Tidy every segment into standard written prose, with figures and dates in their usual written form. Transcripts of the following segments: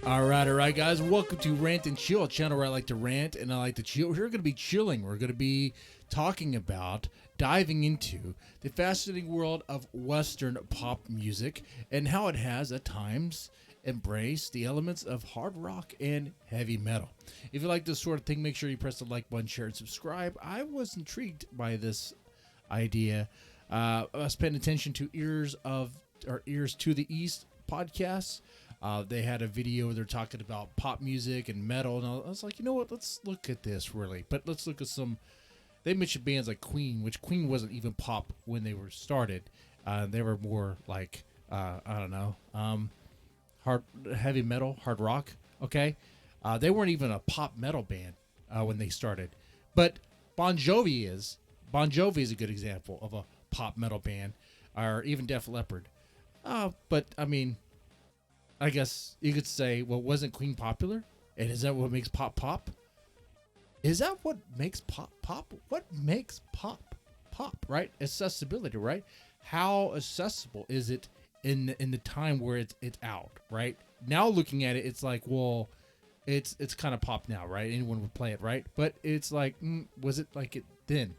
All right, guys. Welcome to Rant and Chill, a channel where I like to rant and I like to chill. We're going to be chilling. We're going to be talking about, diving into the fascinating world of Western pop music and how it has, at times, embraced the elements of hard rock and heavy metal. If you like this sort of thing, make sure you press the like button, share, and subscribe. I was intrigued by this idea. I was paying attention to Ears to the East podcasts. They had a video where they're talking about pop music and metal, and I was like, you know what? Let's look at this really. But let's look at some. They mentioned bands like Queen, which Queen wasn't even pop when they were started. They were more like I don't know, hard heavy metal, hard rock. Okay, they weren't even a pop metal band when they started. But Bon Jovi is a good example of a pop metal band, or even Def Leppard. But I mean, I guess you could say, well, wasn't Queen popular? And is that what makes pop pop? Is that what makes pop pop? What makes pop pop, right? Accessibility, right? How accessible is it in the time where it's out, right? Now looking at it, it's like, well, it's kind of pop now, right? Anyone would play it, right? But it's like, was it like it then?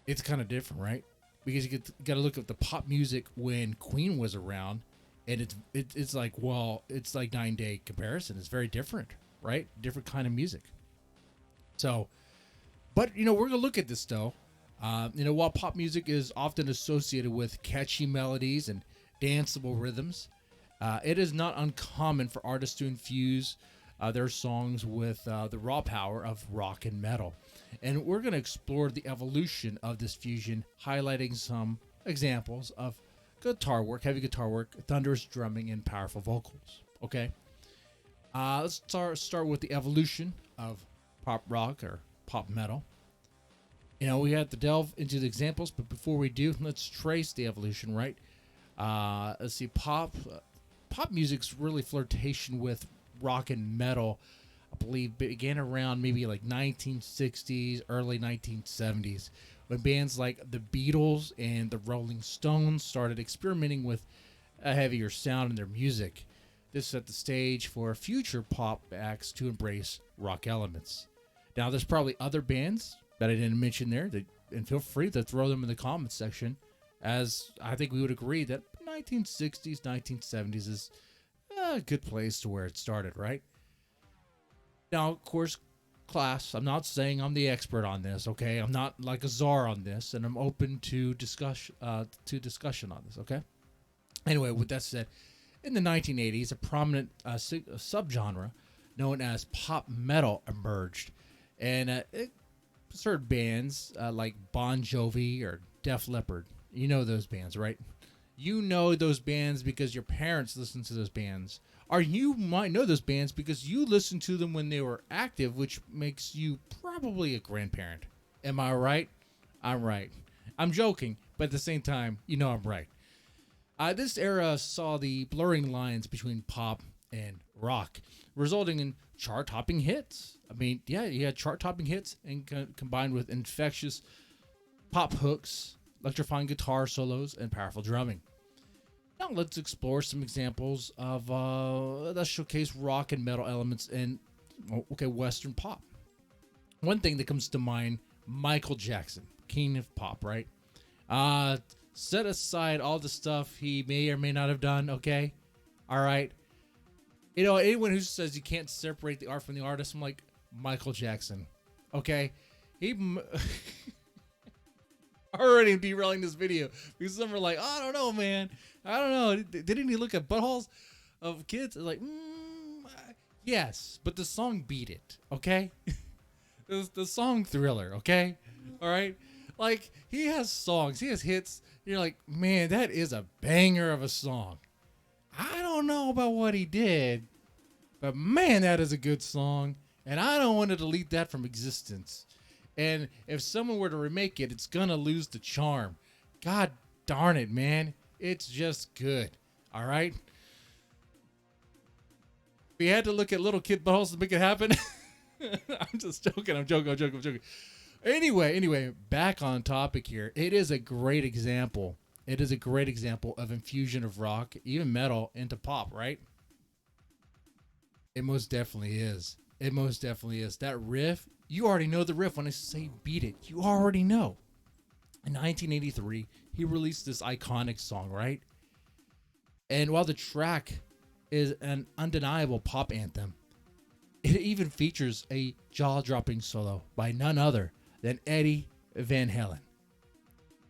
It's kind of different, right? Because you got to look at the pop music when Queen was around, and it's like, well, it's like 9-day comparison. It's very different, right? Different kind of music. So, but we're gonna look at this though. While pop music is often associated with catchy melodies and danceable rhythms, it is not uncommon for artists to infuse their songs with the raw power of rock and metal. And we're going to explore the evolution of this fusion, highlighting some examples of guitar work, heavy guitar work, thunderous drumming, and powerful vocals. Okay? Let's start with the evolution of pop rock or pop metal. We have to delve into the examples, but before we do, let's trace the evolution, right? Let's see, pop music's really flirtation with rock and metal, I believe, began around maybe like 1960s, early 1970s, when bands like the Beatles and the Rolling Stones started experimenting with a heavier sound in their music. This set the stage for future pop acts to embrace rock elements. Now, there's probably other bands that I didn't mention there, and feel free to throw them in the comments section, as I think we would agree that 1960s, 1970s is a good place to where it started, right? Now, of course, class, I'm not saying I'm the expert on this, okay? I'm not like a czar on this, and I'm open to discussion on this, okay? Anyway, with that said, in the 1980s, a prominent subgenre known as pop metal emerged, and it started bands like Bon Jovi or Def Leppard. You know those bands, right? You know those bands because your parents listened to those bands. Or you might know those bands because you listened to them when they were active, which makes you probably a grandparent. Am I right? I'm right. I'm joking, but at the same time, I'm right. This era saw the blurring lines between pop and rock, resulting in chart-topping hits. I mean, yeah, you had chart-topping hits and combined with infectious pop hooks, electrifying guitar solos, and powerful drumming. Now let's explore some examples of that showcase rock and metal elements in Western pop. One thing that comes to mind, Michael Jackson, king of pop, right? Set aside all the stuff he may or may not have done, okay? All right? Anyone who says you can't separate the art from the artist, I'm like, Michael Jackson, okay? He... already derailing this video because some are like, oh, I don't know, man. I don't know. Didn't he look at buttholes of kids? Like, yes, but the song beat it, okay? the song Thriller, okay? All right? Like, he has songs. He has hits. You're like, man, that is a banger of a song. I don't know about what he did, but man, that is a good song. And I don't want to delete that from existence. And if someone were to remake it, it's going to lose the charm. God darn it, man. It's just good. All right? We had to look at little kid buttholes to make it happen. I'm just joking. I'm joking. Anyway, back on topic here. It is a great example It is a great example of infusion of rock, even metal, into pop, right? It most definitely is. It most definitely is. That riff, you already know the riff when I say beat it. You already know. In 1983, he released this iconic song, right? And while the track is an undeniable pop anthem, it even features a jaw-dropping solo by none other than Eddie Van Halen.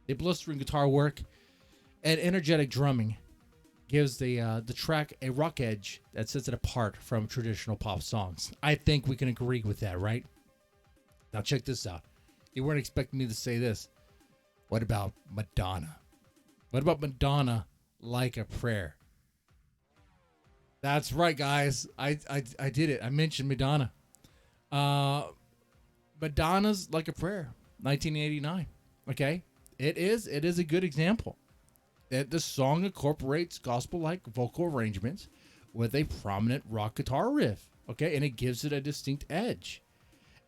The blistering guitar work and energetic drumming gives the track a rock edge that sets it apart from traditional pop songs. I think we can agree with that, right? Now check this out. You weren't expecting me to say this. What about Madonna? What about Madonna, Like a Prayer? That's right, guys. I did it. I mentioned Madonna. Madonna's Like a Prayer, 1989. Okay? It is a good example. That the song incorporates gospel-like vocal arrangements with a prominent rock guitar riff. Okay? And it gives it a distinct edge.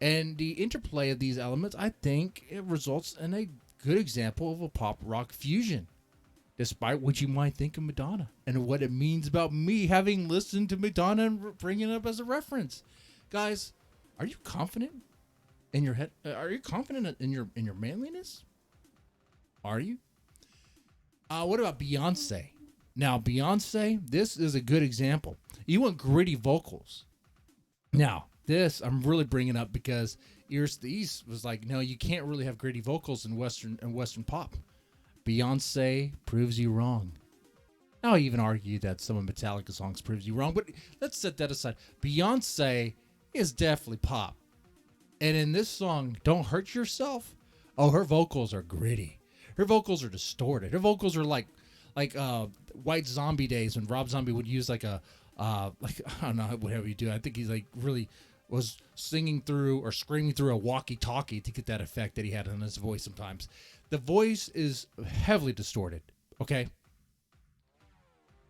And the interplay of these elements, I think, it results in a good example of a pop rock fusion, despite what you might think of Madonna and what it means about me having listened to Madonna and bringing it up as a reference. Guys, are you confident in your head? Are you confident in your manliness? Are you? What about Beyonce? Now, Beyonce, this is a good example. You want gritty vocals. Now, this I'm really bringing up because Ears to the East was like, no, you can't really have gritty vocals in Western pop. Beyonce proves you wrong. I'll even argue that some of Metallica's songs proves you wrong, but let's set that aside. Beyonce is definitely pop. And in this song, Don't Hurt Yourself, oh, her vocals are gritty. Her vocals are distorted. Her vocals are like White Zombie days when Rob Zombie would use I don't know, whatever you do. I think he's like really was singing through or screaming through a walkie-talkie to get that effect that he had on his voice sometimes. The voice is heavily distorted, okay?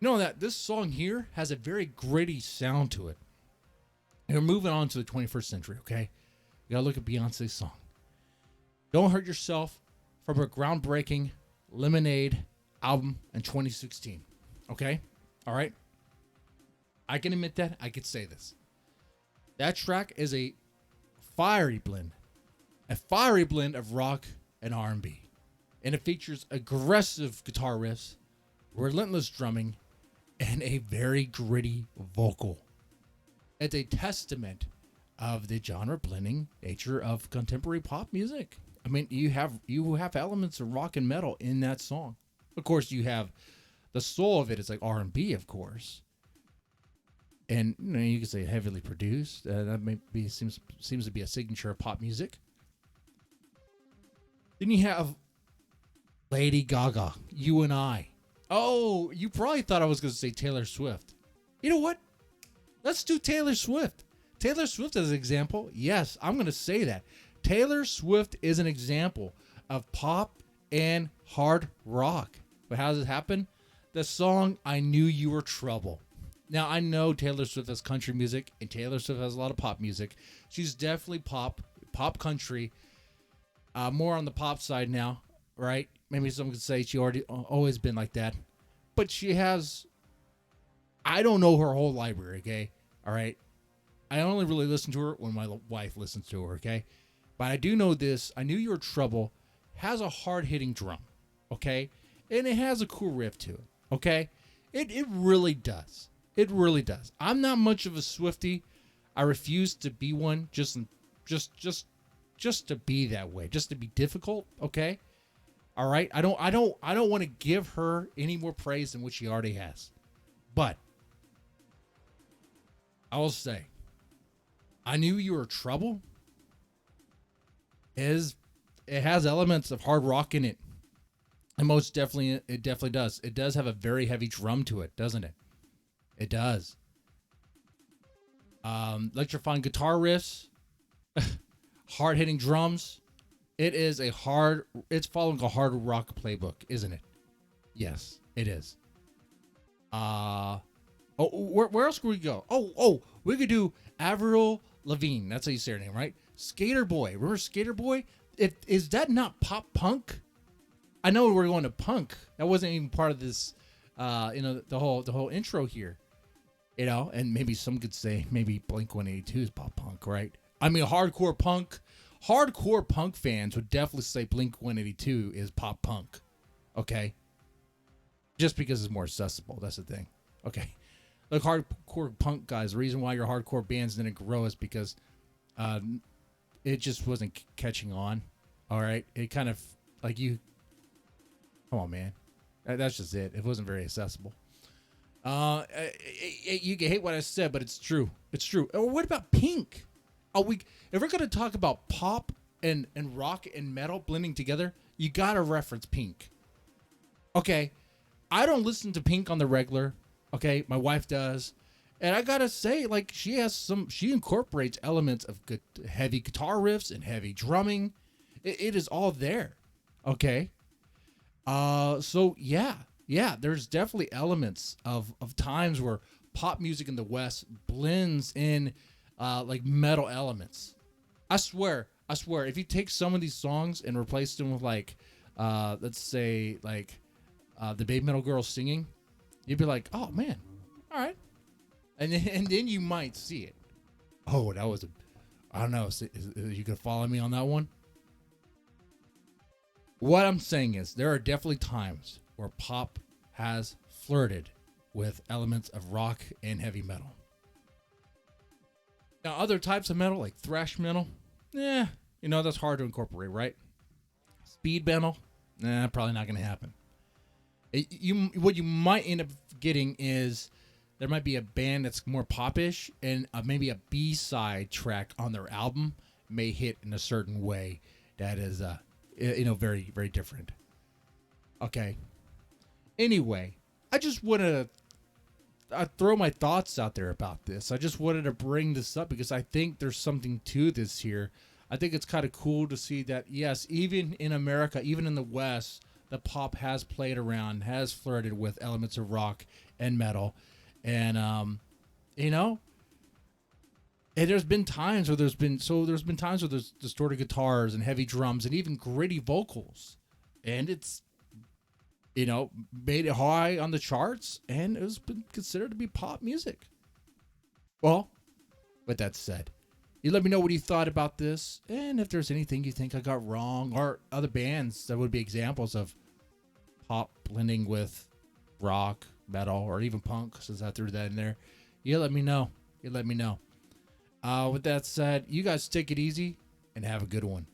You know that this song here has a very gritty sound to it. And we're moving on to the 21st century, okay? You gotta look at Beyonce's song. Don't Hurt Yourself from her groundbreaking Lemonade album in 2016, okay? All right? I can admit that. I could say this. That track is a fiery blend of rock and R&B. And it features aggressive guitar riffs, relentless drumming, and a very gritty vocal. It's a testament of the genre blending nature of contemporary pop music. I mean, you have elements of rock and metal in that song. Of course, you have the soul of it is like R&B, of course. And you know, you could say heavily produced. That maybe seems to be a signature of pop music. Then you have Lady Gaga, You and I. Oh, you probably thought I was going to say Taylor Swift. You know what? Let's do Taylor Swift. Taylor Swift as an example. Yes, I'm going to say that. Taylor Swift is an example of pop and hard rock. But how does it happen? The song I Knew You Were Trouble. Now, I know Taylor Swift has country music, and Taylor Swift has a lot of pop music. She's definitely pop country, more on the pop side now, right? Maybe someone could say she always been like that. But she has, I don't know her whole library, okay? All right? I only really listen to her when my wife listens to her, okay? But I do know this. I Knew You Were Trouble has a hard-hitting drum, okay? And it has a cool riff to it, okay? It really does. It really does. I'm not much of a Swiftie. I refuse to be one just to be that way, just to be difficult, okay? All right? I don't want to give her any more praise than what she already has. But I will say, I Knew You Were Trouble it has elements of hard rock in it. And most definitely, it definitely does. It does have a very heavy drum to it, doesn't it? It does. Electrifying guitar riffs, hard-hitting drums. It's following a hard rock playbook, isn't it? Yes, it is. Where else could we go? We could do Avril Lavigne. That's how you say her name, right? Skater Boy. Remember Skater Boy? Is that not pop punk? I know we're going to punk. That wasn't even part of this. The whole intro here. And maybe some could say maybe Blink-182 is pop punk, right? I mean, hardcore punk fans would definitely say Blink-182 is pop punk, okay? Just because it's more accessible, that's the thing, okay? Like hardcore punk guys, the reason why your hardcore bands didn't grow is because it just wasn't catching on, all right? It kind of, like come on, man. That's just it. It wasn't very accessible. You can hate what I said, but it's true. It's true. Or what about Pink? If we're gonna talk about pop and rock and metal blending together, you gotta reference Pink. Okay, I don't listen to Pink on the regular. Okay, my wife does, and I gotta say, like, she incorporates elements of good heavy guitar riffs and heavy drumming. It is all there. Okay, so yeah, there's definitely elements of times where pop music in the West blends in like metal elements. I swear, if you take some of these songs and replace them with like, let's say like the Baby Metal Girls singing, you'd be like, oh man, all right. And then you might see it. Oh, that was I don't know. Is you gonna follow me on that one? What I'm saying is there are definitely times where pop has flirted with elements of rock and heavy metal. Now, other types of metal, like thrash metal, that's hard to incorporate, right? Speed metal, probably not going to happen. What you might end up getting is there might be a band that's more popish, and maybe a B-side track on their album may hit in a certain way that is, very, very different. Okay. Anyway, I just wanted to throw my thoughts out there about this. I just wanted to bring this up because I think there's something to this here. I think it's kind of cool to see that, yes, even in America, even in the West, the pop has played around, has flirted with elements of rock and metal. And, and there's been times where there's been times where there's distorted guitars and heavy drums and even gritty vocals. And it's, made it high on the charts, and it was been considered to be pop music. Well, with that said, you let me know what you thought about this, and if there's anything you think I got wrong, or other bands that would be examples of pop blending with rock, metal, or even punk, since I threw that in there. You let me know. With that said, you guys take it easy and have a good one.